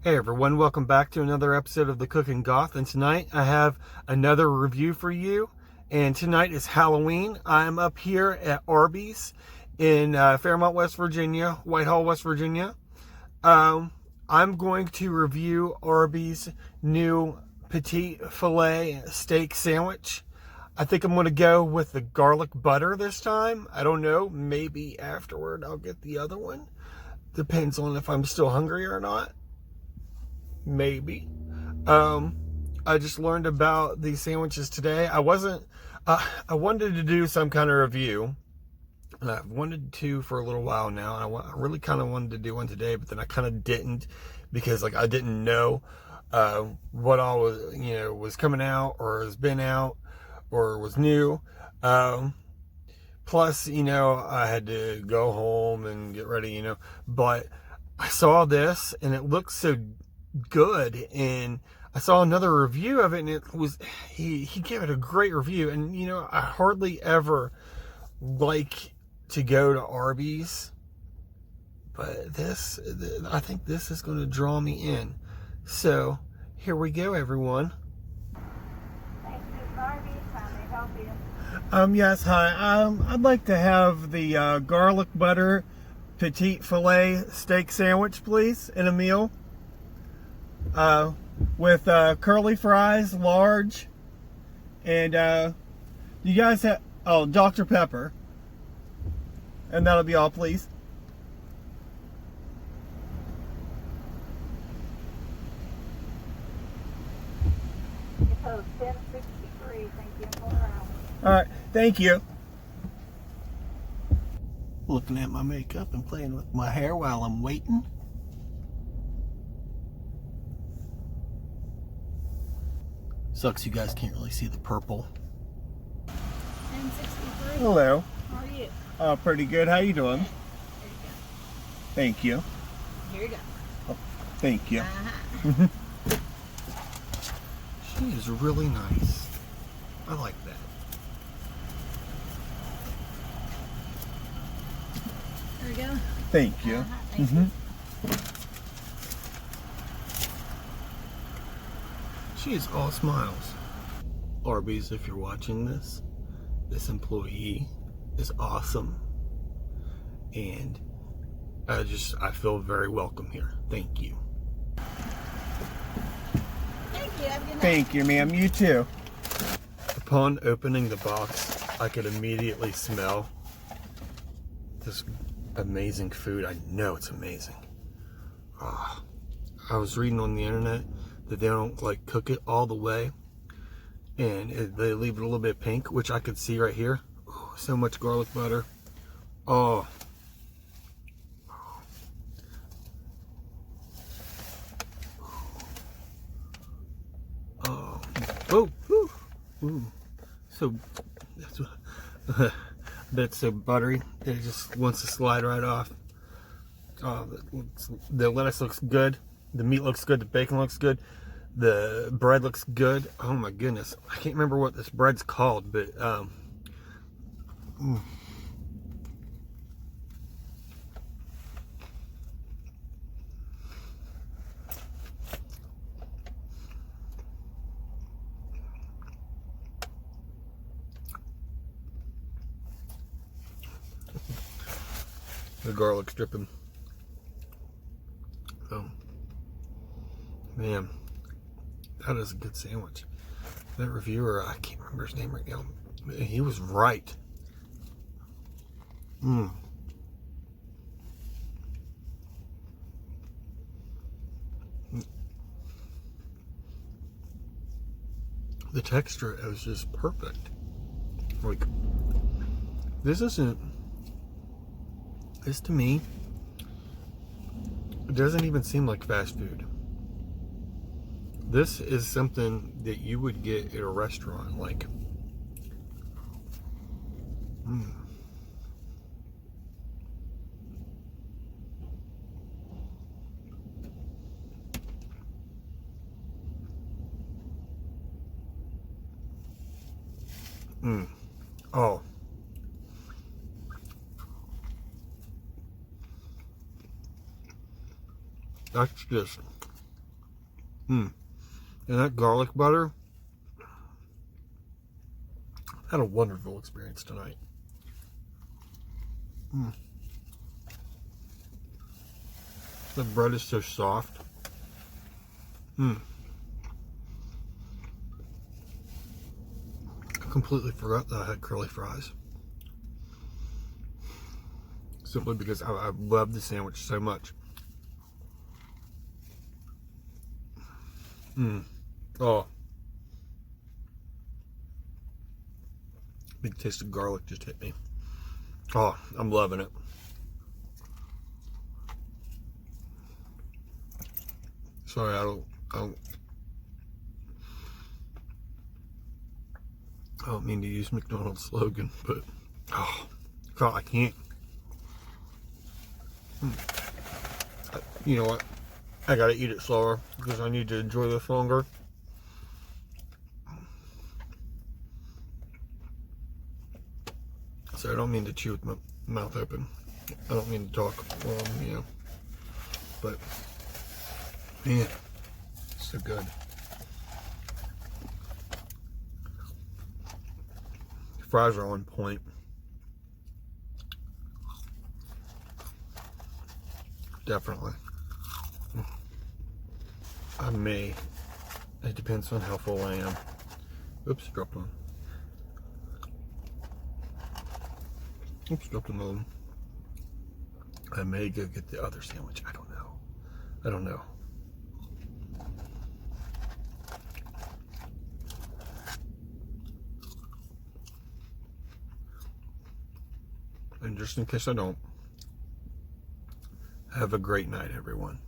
Hey everyone, welcome back to another episode of the Cooking Goth, and tonight I have another review for you. And tonight is Halloween. I'm up here at Arby's in Fairmont, West Virginia, Whitehall, West Virginia. I'm going to review Arby's new Petite Filet steak sandwich. I think I'm going to go with the garlic butter this time. I don't know, maybe afterward I'll get the other one. Depends on if I'm still hungry or not. Maybe. I just learned about these sandwiches today. I wanted to do some kind of review, and I've wanted to for a little while now, and I really kind of wanted to do one today, but then I kind of didn't, because I didn't know what all was coming out, or has been out, or was new. Plus, I had to go home and get ready, but I saw this and it looked so good, and I saw another review of it, and it was he gave it a great review. And I hardly ever like to go to Arby's, but I think this is going to draw me in. So here we go, everyone. Thank you, Arby. How may I help you? Yes, hi. I'd like to have the garlic butter petite filet steak sandwich, please, in a meal. With curly fries, large, and you guys have Dr. Pepper, and that'll be all, please. It codes 1063. Thank you. Hold around. All right, thank you. Looking at my makeup and playing with my hair while I'm waiting. Sucks you guys can't really see the purple. 1063. Hello. How are you? Pretty good. How you doing? There you go. Thank you. Here you go. Oh, thank you. Uh-huh. She is really nice. I like that. There you go. Thank you. Thank you. She is all smiles. Arby's, if you're watching this employee is awesome. And I feel very welcome here. Thank you. Thank you. Have a good night. Thank you, ma'am. You too. Upon opening the box, I could immediately smell this amazing food. I know it's amazing. I was reading on the internet that they don't cook it all the way, and they leave it a little bit pink, which I could see right here. Ooh, so much garlic butter. Oh. Oh. Oh. Ooh. Ooh. So that's so buttery. It just wants to slide right off. Oh, the lettuce looks good. The meat looks good. The bacon looks good. The bread looks good. Oh my goodness. I can't remember what this bread's called, but the garlic's dripping. Oh man, that is a good sandwich. That reviewer, I can't remember his name right now. He was right. The texture is just perfect. This to me, it doesn't even seem like fast food. This is something that you would get at a restaurant, Oh. That's just And that garlic butter, had a wonderful experience tonight. The bread is so soft. I completely forgot that I had curly fries. Simply because I love the sandwich so much. Oh. Big taste of garlic just hit me. Oh, I'm loving it. Sorry, I don't mean to use McDonald's slogan, but oh God, I can't. You know what? I gotta eat it slower because I need to enjoy this longer. So I don't mean to chew with my mouth open. I don't mean to talk, but man, so good. The fries are on point. Definitely. I may. It depends on how full I am. Oops, dropped one. Oops, dropped another one. I may go get the other sandwich. I don't know. And just in case I don't, have a great night, everyone.